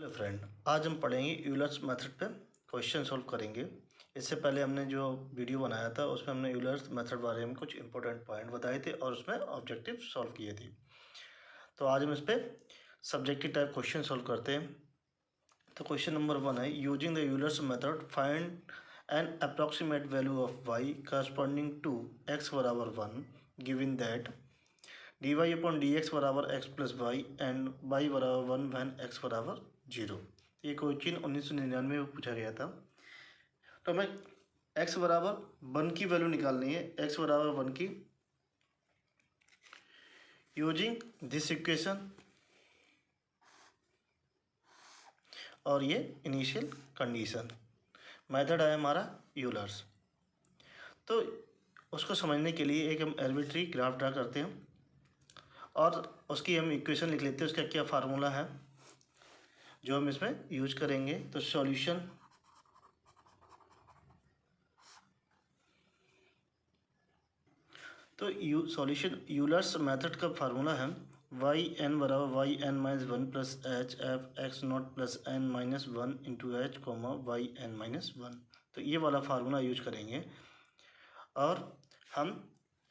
Hello friend, आज हम पढ़ेंगे यूलर्स मेथड पे क्वेश्चन सॉल्व करेंगे। इससे पहले हमने जो वीडियो बनाया था उसमें हमने यूलर्स मेथड बारे में कुछ इंपॉर्टेंट पॉइंट बताए थे और उसमें ऑब्जेक्टिव सॉल्व किए थे। तो आज हम इस पे सब्जेक्टिव टाइप क्वेश्चन सॉल्व करते हैं। तो क्वेश्चन नंबर 1 है, using the Euler's method find an approximate value of Y corresponding to X बराबर 1 given that dy upon dx बराबर x plus Y and y बराबर 1 वैन x बराबर 0। ये question 1999 में पूछा गया था। तो हमें x बराबर 1 की वैल्यू निकालनी है, x बराबर 1 की यूजिंग दिस इक्वेशन और ये इनिशियल कंडीशन। मेथड है हमारा यूलर्स। तो उसको समझने के लिए एक हम आर्बिट्री ग्राफ ड्रा करते हैं और उसकी हम इक्वेशन लिख लेते हैं, उसका क्या फार्मूला है जो हम इसमें यूज करेंगे। तो सॉल्यूशन सॉल्यूशन यूलर्स मेथड का फार्मूला है वाई एन बराबर Y N minus 1 plus H F X naught plus N minus 1 into H comma Y N minus 1। तो ये वाला फार्मूला यूज करेंगे और हम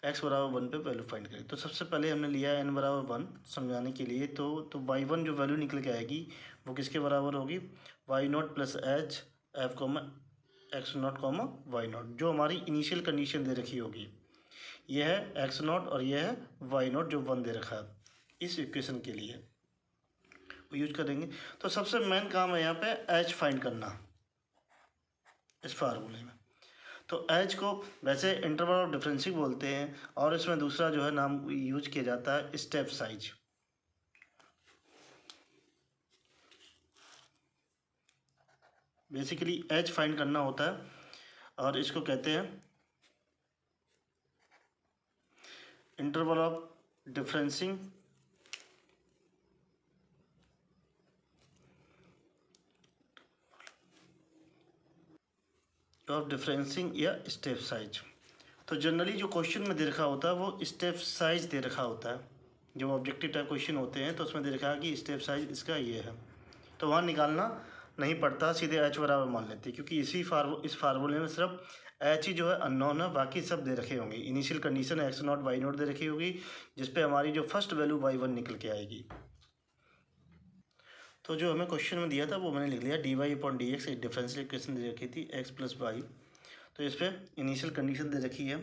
x बराबर 1 पे वैल्यू फाइंड करें। तो सबसे पहले हमने लिया n बराबर 1 समझाने के लिए। तो y1 जो वैल्यू निकल के आएगी वो किसके बराबर होगी, Y naught plus H F comma X naught comma Y naught, जो हमारी इनिशियल कंडीशन दे रखी होगी। यह है एक्स नॉट और यह है वाई नॉट जो 1 दे रखा है। इस इक्वेशन के लिए वो यूज करेंगे। तो सबसे मेन काम है यहाँ पे h फाइंड करना इस फार्मूले में। तो एच को वैसे इंटरवल ऑफ डिफरेंसिंग बोलते हैं और इसमें दूसरा जो है नाम यूज किया जाता है step size. Basically H find करना होता है और इसको कहते हैं इंटरवल ऑफ डिफरेंसिंग या स्टेप साइज। तो जनरली जो क्वेश्चन में दे रखा होता है वो स्टेप साइज दे रखा होता है। जो ऑब्जेक्टिव टाइप क्वेश्चन होते हैं तो उसमें दे रखा है कि स्टेप साइज इसका ये है, तो वहाँ निकालना नहीं पड़ता, सीधे एच बराबर मान लेते हैं क्योंकि इस फार्मूले में सिर्फ एच ही जो है अननोन है, बाकी सब दे रखे होंगे। Initial condition X naught Y naught दे रखी होगी जिसपे हमारी जो फर्स्ट वैल्यू y1 निकल के आएगी। तो जो हमें क्वेश्चन में दिया था वो मैंने लिख लिया, dy अपॉन डी एक्स एक डिफरेंशियल इक्वेशन दे रखी थी x प्लस वाई। तो इस पर इनिशियल कंडीशन दे रखी है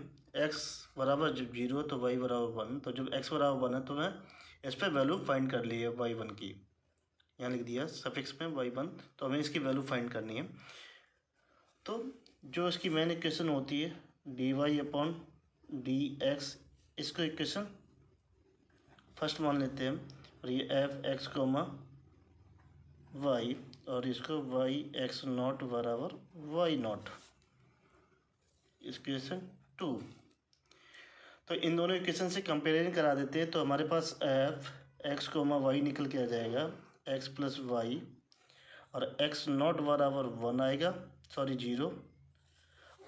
x बराबर जब 0 तो y बराबर 1। तो जब x बराबर 1 है तो मैं इस पर वैल्यू फाइंड कर ली है y1 की, यहाँ लिख दिया सफिक्स में y1। तो हमें इसकी वैल्यू फाइंड करनी है। तो जो इसकी मेन इक्वेशन होती है dy अपॉन डी एक्स, इसको इक्वेशन फर्स्ट मान लेते हैं और ये एफ एक्स कोमा वाई और इसको वाई एक्स नॉट बराबर वाई नॉट, इक्वेशन 2। तो इन दोनों इक्वेशन से कंपेरिजन करा देते हैं तो हमारे पास एफ एक्स कोमा वाई निकल के आ जाएगा एक्स प्लस वाई और एक्स नॉट बराबर 1 आएगा, सॉरी 0,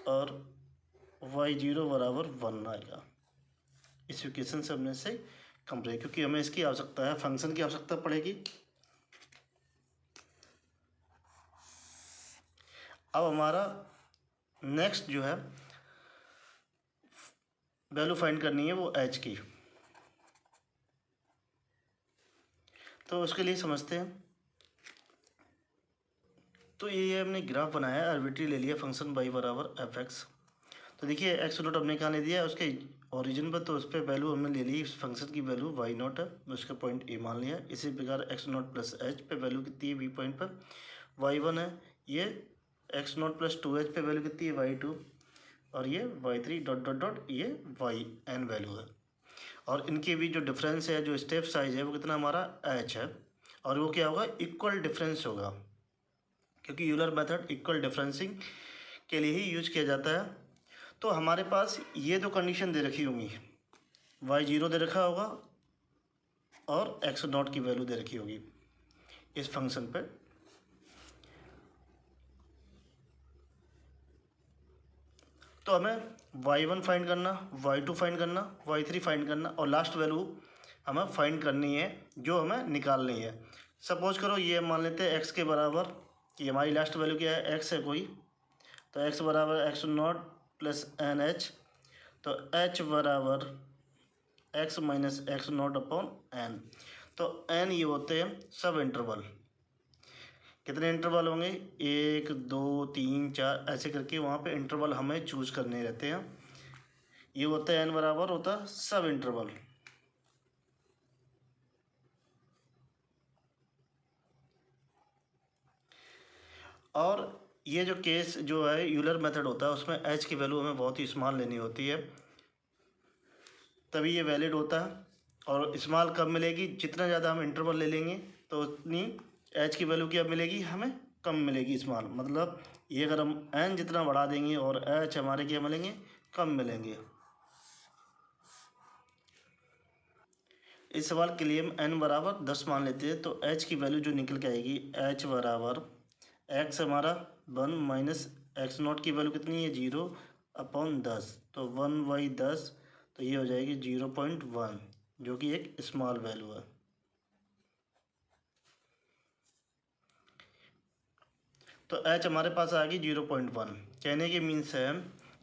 और वाई 0 बराबर 1 आएगा। इस इक्वेशन से हमने से कंपेयर, क्योंकि हमें इसकी आवश्यकता है, फंक्शन की आवश्यकता पड़ेगी। अब हमारा नेक्स्ट जो है वैल्यू फाइंड करनी है वो एच की। तो उसके लिए समझते हैं। तो ये हमने ग्राफ बनाया, आर्बिट्री ले लिया फंक्शन y बराबर एफ एक्स। तो देखिए एक्स नोट हमने कहाँ ले दिया उसके ओरिजिन पर, तो उस पर वैल्यू हमने ले ली, इस फंक्शन की वैल्यू वाई नॉट है, उसका पॉइंट ए मान लिया। इसी प्रकार एक्स नॉट प्लस एच पे वैल्यू कितनी है बी पॉइंट पर y1 है, ये एक्स नॉट प्लस 2h पे वैल्यू कितनी है y2 और ये y3 डॉट डॉट डॉट ये yn वैल्यू है। और इनके भी जो डिफरेंस है, जो स्टेप साइज है वो कितना हमारा h है और वो क्या होगा, इक्वल डिफरेंस होगा, क्योंकि यूलर मेथड इक्वल डिफरेंसिंग के लिए ही यूज किया जाता है। तो हमारे पास ये दो कंडीशन दे रखी होंगी, y0 दे रखा होगा और एक्स नॉट की वैल्यू दे रखी होगी इस फंक्शन पे। तो हमें y1 फाइंड करना, y2 फाइंड करना, y3 फाइंड करना और लास्ट वैल्यू हमें फाइंड करनी है जो हमें निकालनी है। सपोज करो ये मान लेते हैं एक्स के बराबर, ये हमारी लास्ट वैल्यू क्या है, एक्स है कोई, तो एक्स बराबर X naught plus N H, तो एच बराबर X minus X naught upon N. तो एन ये होते हैं सब इंटरवल। कितने इंटरवल होंगे, 1 2 3 4 ऐसे करके वहाँ पे इंटरवल हमें चूज करने रहते हैं। ये होता है एन बराबर होता है सब इंटरवल। और ये जो केस जो है यूलर मेथड होता है उसमें एच की वैल्यू हमें बहुत ही स्मॉल लेनी होती है, तभी ये वैलिड होता है। और स्मॉल कब मिलेगी, जितना ज़्यादा हम इंटरवल ले लेंगे तो उतनी एच की वैल्यू क्या मिलेगी, हमें कम मिलेगी स्मॉल। मतलब ये अगर हम एन जितना बढ़ा देंगे और एच हमारे क्या मिलेंगे, कम मिलेंगे। इस सवाल के लिए हम एन बराबर 10 मान लेते हैं, तो एच की वैल्यू जो निकल के आएगी, एच बराबर एक्स हमारा 1 माइनस एक्स नॉट की वैल्यू कितनी है 0 अपॉन 10, तो 1/10, तो ये हो जाएगी 0.1, जो कि एक स्मॉल वैल्यू है। तो एच हमारे पास आ गई 0.1। कहने के मीन्स है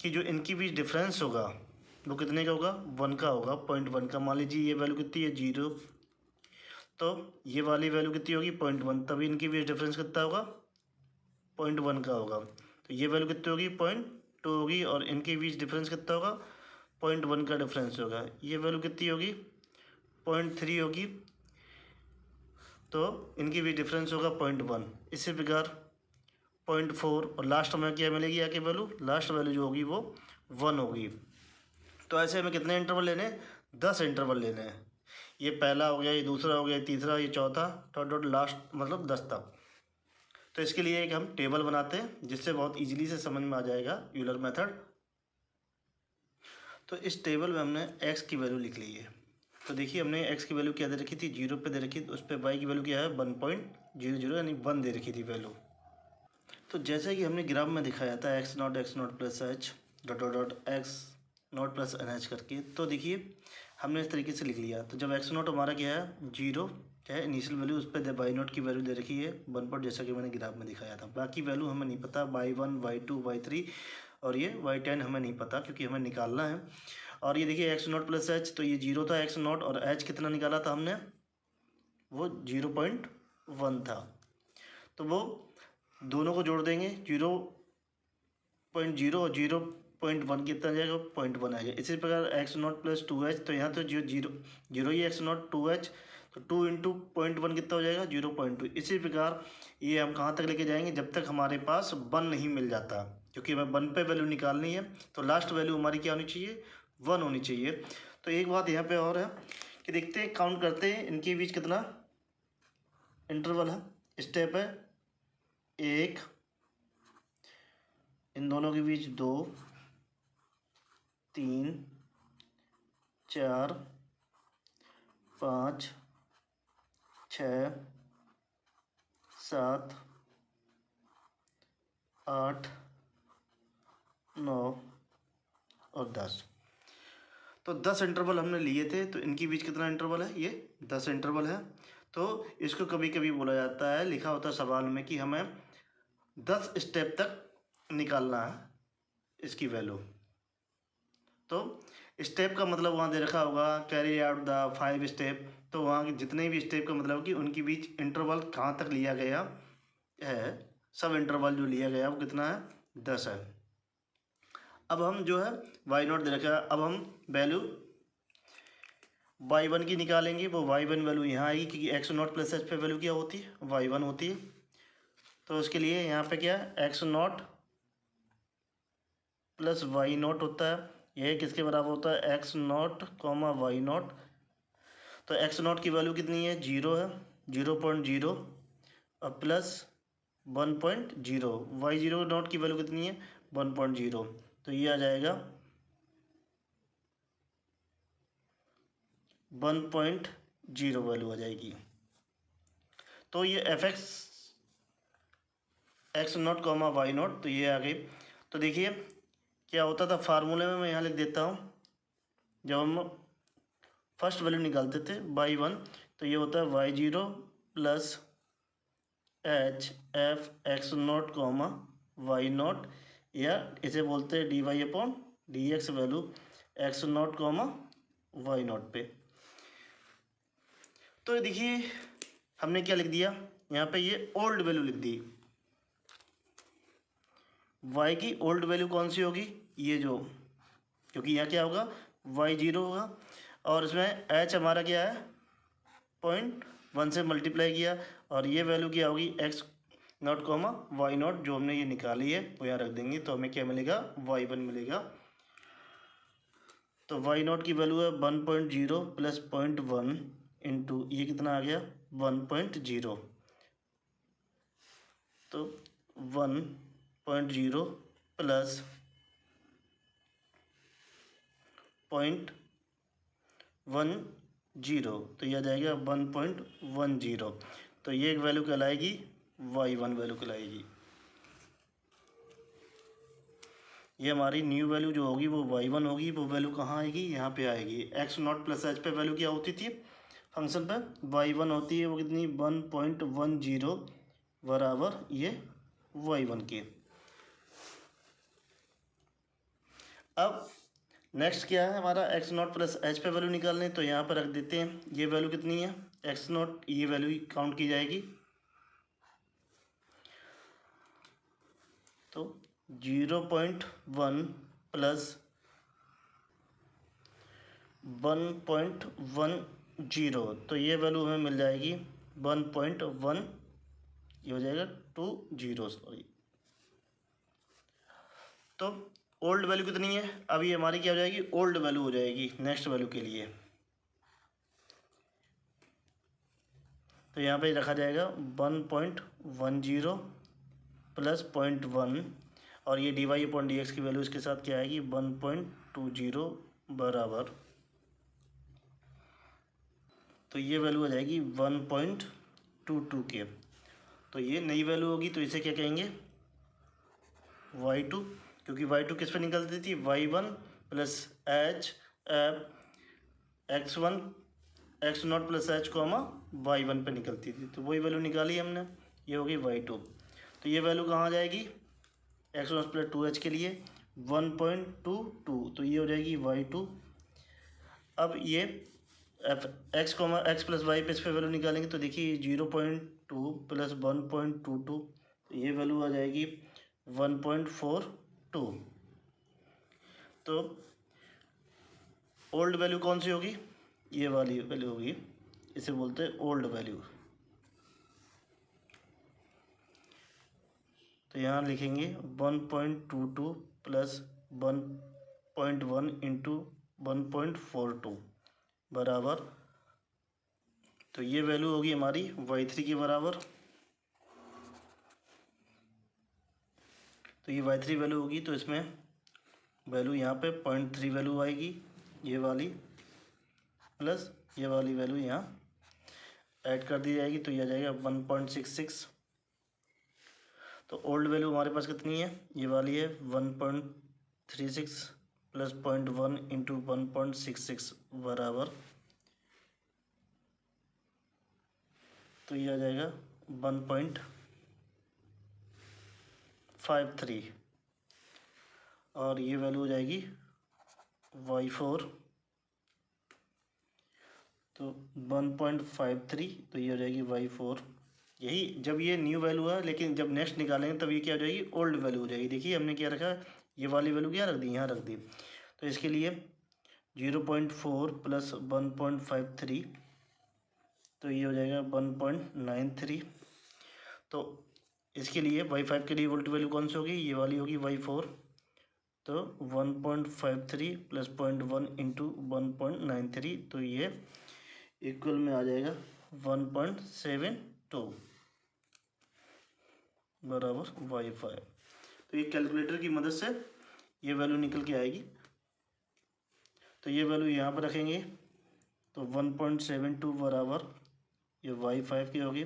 कि जो इनकी बीच डिफरेंस होगा वो कितने का होगा, 1 का होगा, 0.1 का। मान लीजिए ये वैल्यू कितनी है 0, तो ये वाली वैल्यू कितनी होगी 0.1, तभी इनकी बीच डिफरेंस कितना होगा 0.1 का होगा। तो ये वैल्यू कितनी होगी 0.2 होगी, और इनके बीच डिफरेंस कितना होगा 0.1 का डिफरेंस होगा। ये वैल्यू कितनी होगी 0.3 होगी, तो इनकी बीच डिफरेंस होगा 0.1। इसी प्रकार 0.4, और लास्ट में क्या मिलेगी आके वैल्यू, लास्ट वैल्यू जो होगी वो 1 होगी। तो ऐसे हमें कितने इंटरवल लेने हैं, 10 इंटरवल लेने हैं। ये पहला हो गया, ये दूसरा हो गया, तीसरा, ये चौथा, डॉट डॉट लास्ट, मतलब 10 तक। तो इसके लिए एक हम टेबल बनाते हैं जिससे बहुत इजीली से समझ में आ जाएगा यूलर मेथड। तो इस टेबल में हमने एक्स की वैल्यू लिख ली है। तो देखिए हमने एक्स की वैल्यू क्या दे रखी थी, 0 पे दे रखी थी, उस पर वाई की वैल्यू क्या है 1.00 यानी 1 दे रखी थी वैल्यू। तो जैसे कि हमने ग्राफ में दिखाया था X naught plus H dot dot dot X naught plus N H करके, तो देखिए हमने इस तरीके से लिख लिया। तो जब एक्स नॉट हमारा क्या है 0 क्या है इनिशियल वैल्यू, उस पर वाई नॉट की वैल्यू दे रखी है 1 जैसा कि मैंने ग्राफ में दिखाया था। बाकी वैल्यू हमें नहीं पता, y1 y2 y3 और ये y10 हमें नहीं पता क्योंकि हमें निकालना है। और ये देखिए एक्स नॉट प्लस एच, तो ये 0 था एक्स नॉट, और एच कितना निकाला था हमने, वो 0.1 था। तो वो दोनों को जोड़ देंगे, 0.0 और 0.1 कितना जाएगा 0.1 आएगा। इसी प्रकार एक्स नॉट प्लस 2h, तो यहाँ तो जो zero he x not 2h, तो 2 इंटू 0.1 कितना हो जाएगा 0.2। इसी प्रकार ये हम कहाँ तक लेके जाएंगे, जब तक हमारे पास 1 नहीं मिल जाता, क्योंकि हमें 1 पे वैल्यू निकालनी है। तो लास्ट वैल्यू हमारी क्या होनी चाहिए 1 होनी चाहिए। तो एक बात यहाँ पे और है कि देखते हैं, काउंट करते हैं इनके बीच कितना इंटरवल है। स्टेप है 1, इन दोनों के बीच 2 3 4 5 6 7 8 9 और 10। तो 10 इंटरवल हमने लिए थे, तो इनके बीच कितना इंटरवल है, ये 10 इंटरवल है। तो इसको कभी कभी बोला जाता है, लिखा होता है सवाल में कि हमें 10 स्टेप तक निकालना है इसकी वैल्यू। तो स्टेप का मतलब वहाँ दे रखा होगा कैरी आउट द 5 स्टेप, तो वहाँ के जितने भी स्टेप का मतलब कि उनके बीच इंटरवल कहाँ तक लिया गया है, सब इंटरवल जो लिया गया वो कितना है 10 है। अब हम जो है वाई नॉट दे रखा है, अब हम वैल्यू y1 की निकालेंगे। वो y1 वैल्यू यहाँ आएगी क्योंकि एक्स नॉट प्लस एच पे वैल्यू क्या होती है y1 होती है। तो उसके लिए यहाँ पे क्या X naught plus Y naught होता है, यह किसके बराबर होता है X naught comma Y naught. तो एक्स नॉट की वैल्यू कितनी है 0 है, 0.0 और प्लस 1.0, वाई जीरो नॉट की वैल्यू कितनी है 1.0, तो ये आ जाएगा 1.0 वैल्यू आ जाएगी। तो ये F X naught comma Y naught, तो ये आ गई। तो देखिए क्या होता था फार्मूले में, मैं यहाँ लिख देता हूँ। जब हम फर्स्ट वैल्यू निकालते थे y1, तो ये होता है y0 plus H F X naught comma Y naught, या इसे बोलते हैं D Y upon D X value X naught comma Y naught पे। तो ये देखिए हमने क्या लिख दिया यहाँ पे, ये ओल्ड वैल्यू लिख दी। y की ओल्ड वैल्यू कौन सी होगी, ये जो, क्योंकि यहाँ क्या होगा y0 होगा, और इसमें h हमारा क्या है 0.1 से मल्टीप्लाई किया, और ये वैल्यू क्या होगी x naught comma Y naught, जो हमने ये निकाली है वो यहाँ रख देंगे, तो हमें क्या मिलेगा y1 मिलेगा। तो वाई नॉट की वैल्यू है 1.0 प्लस 0.1 इंटू ये कितना आ गया 1.0, तो 1.0 प्लस 0.10, तो यह आ जाएगा 1.10, तो ये एक वैल्यू कहलाएगी y1 वैल्यू कहलाएगी। ये हमारी न्यू वैल्यू जो होगी वो y1 होगी, वो वैल्यू कहाँ आएगी यहाँ पे आएगी। एक्स नॉट प्लस एच पे वैल्यू क्या होती थी फंक्शन पे y1 होती है, वो कितनी 1.10 बराबर ये y1 के। अब नेक्स्ट क्या है हमारा एक्स नॉट प्लस एच पे वैल्यू निकालने, तो यहाँ पर रख देते हैं ये वैल्यू कितनी है एक्स नॉट, ये वैल्यू काउंट की जाएगी, तो 0.1 प्लस 1.10, तो ये वैल्यू हमें मिल जाएगी 1.1, ये हो जाएगा 20 सॉरी। तो ओल्ड वैल्यू कितनी है, अब ये हमारी क्या हो जाएगी ओल्ड वैल्यू हो जाएगी नेक्स्ट वैल्यू के लिए, तो यहाँ पे रखा जाएगा 1.10 प्लस 0.1, और ये D Y upon D X की वैल्यू इसके साथ क्या आएगी 1.20 बराबर, तो ये वैल्यू आ जाएगी 1.22 के। तो ये नई वैल्यू होगी, तो इसे क्या कहेंगे y2, क्योंकि y2 किस पे निकलती थी y1 plus H x1 x naught plus H comma y1 पे निकलती थी, तो वही वैल्यू निकाली हमने, ये होगी y2। तो ये वैल्यू कहाँ जाएगी एक्स नॉट प्लस 2h के लिए 1.22, तो ये हो जाएगी y2। अब ये X comma X plus Y पे इस पे वैल्यू निकालेंगे, तो देखिए 0.2 प्लस 1.22, तो ये वैल्यू आ जाएगी 1.42। तो ओल्ड वैल्यू कौन सी होगी, ये वाली वैल्यू होगी, इसे बोलते हैं ओल्ड वैल्यू। तो यहाँ लिखेंगे 1.22 प्लस 1.1 इंटू 1.42 बराबर, तो ये वैल्यू होगी हमारी y3 के बराबर। तो ये y3 वैल्यू होगी, तो इसमें वैल्यू यहाँ पे 0.3 वैल्यू आएगी ये वाली, प्लस ये वाली वैल्यू यहाँ ऐड कर दी जाएगी, तो ये आ जाएगा 1.66। तो ओल्ड वैल्यू हमारे पास कितनी है, ये वाली है 1.36 प्लस 0.1 इंटू 1.66 बराबर, तो ये आ जाएगा 1.53, और ये वैल्यू हो जाएगी y4, तो 1.53, तो ये हो जाएगी y4। यही जब ये न्यू वैल्यू है, लेकिन जब नेक्स्ट निकालेंगे तब ये क्या हो जाएगी ओल्ड वैल्यू हो जाएगी। देखिए हमने क्या रखा, ये वाली वैल्यू क्या रख दी यहाँ रख दी, तो इसके लिए 0.4 प्लस 1.53, तो ये हो जाएगा 1.93। तो इसके लिए y5 के लिए वोल्ट वैल्यू कौन सी होगी, ये वाली होगी y4, तो 1.53 प्लस 0.1 इंटू 1.93, तो ये इक्वल में आ जाएगा 1.72 बराबर y5। तो ये कैलकुलेटर की मदद से ये वैल्यू निकल के आएगी, तो ये वैल्यू यहाँ पर रखेंगे, तो 1.72 बराबर ये y5 की होगी,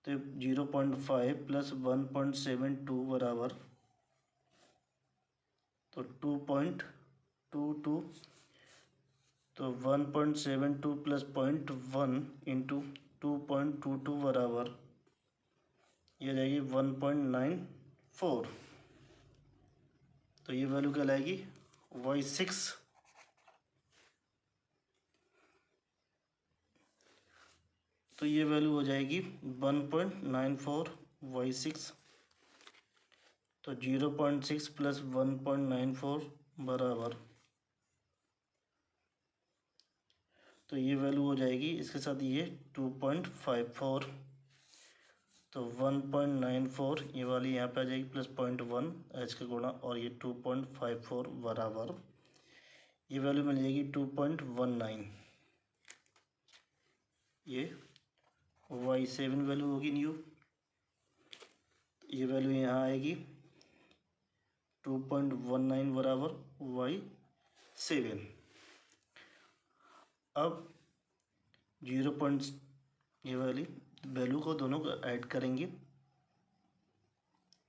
तो 0.5 प्लस 1.72 बराबर, तो 2.22, तो 1.72 प्लस 0.1 इंटू 2.22 बराबर, ये आ जाएगी 1.94। तो ये वैल्यू क्या लाएगी y6। तो ये वैल्यू हो जाएगी 1.94 y6। तो 0.6 प्लस 1.94 बराबर, तो ये वैल्यू हो जाएगी इसके साथ ये 2.54। तो 1.94 ये वाली यहाँ पे आ जाएगी प्लस 0.1 एच का गुणा, और ये 2.54 बराबर ये वैल्यू मिल जाएगी 2.19। ये y7 वैल्यू होगी न्यू। ये वैल्यू यहाँ आएगी 2.19 बराबर y7। अब 0. ये वाली वैल्यू को दोनों को ऐड करेंगे।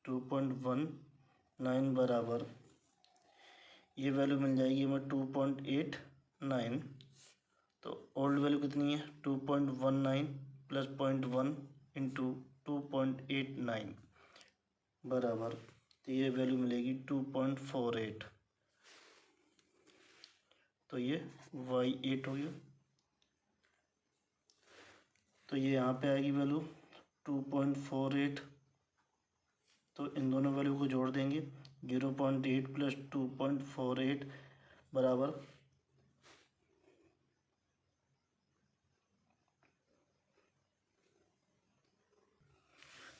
2.19 बराबर ये वैल्यू मिल जाएगी हमें 2.89। तो ओल्ड वैल्यू कितनी है 2.19 प्लस 0.1 इंटू 2.89 बराबर, तो ये वैल्यू मिलेगी 2.48। तो ये y8 हो गया। तो ये यहाँ पे आएगी वैल्यू 2.48। तो इन दोनों वैल्यू को जोड़ देंगे। 0.8 प्लस 2.48 बराबर,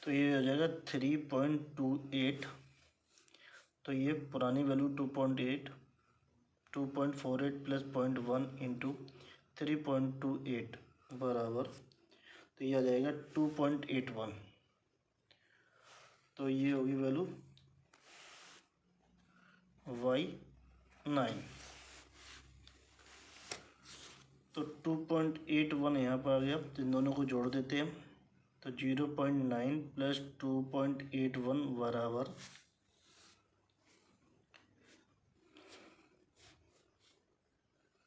तो ये हो जाएगा 3.28। तो ये पुरानी वैल्यू 2.48 प्लस 0.1 इंटू 3.28 बराबर, तो ये आ जाएगा 2.81। तो ये होगी वैल्यू y9। तो 2.81 यहाँ पर आ गया। तो इन दोनों को जोड़ देते हैं। तो 0.9 प्लस 2.81 बराबर,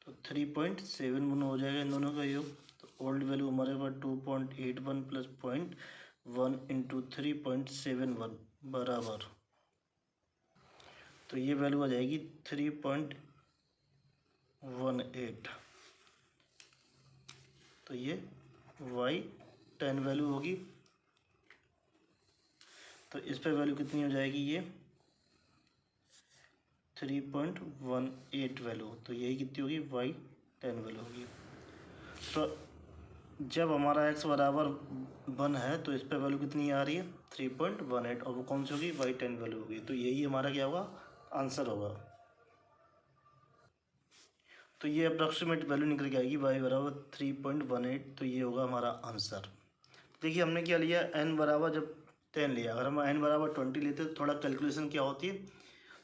तो 3.71 हो जाएगा इन दोनों का योग। तो ओल्ड वैल्यू हमारे पास 2.81 प्लस 0.1 इंटू 3.71 बराबर, तो ये वैल्यू आ जाएगी 3.18। तो ये y10 वैल्यू होगी। तो इस पर वैल्यू कितनी हो जाएगी ये 3.18 वैल्यू। तो यही कितनी होगी y10 वैल्यू होगी। तो जब हमारा x बराबर 1 है तो इस पर वैल्यू कितनी आ रही है 3.18, और वो कौन सी होगी y10 वैल्यू होगी। तो यही हमारा क्या होगा आंसर होगा। तो ये अप्रॉक्सीमेट वैल्यू निकल के आएगी y बराबर 3.18। तो ये होगा हमारा आंसर। देखिए हमने क्या लिया n बराबर जब 10 लिया, अगर हम n बराबर 20 लेते तो थोड़ा कैलकुलेशन क्या होती है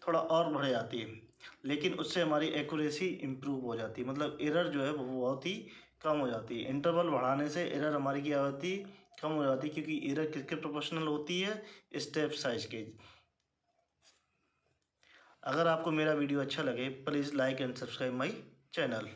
थोड़ा और बढ़ जाती है, लेकिन उससे हमारी एक्यूरेसी इम्प्रूव हो जाती है। मतलब एरर जो है वो बहुत ही कम हो जाती है। इंटरवल बढ़ाने से एरर हमारी क्या होती है कम हो जाती है, क्योंकि एरर किसके प्रोपोर्शनल होती है स्टेप साइज के। अगर आपको मेरा वीडियो अच्छा लगे please like and subscribe my channel.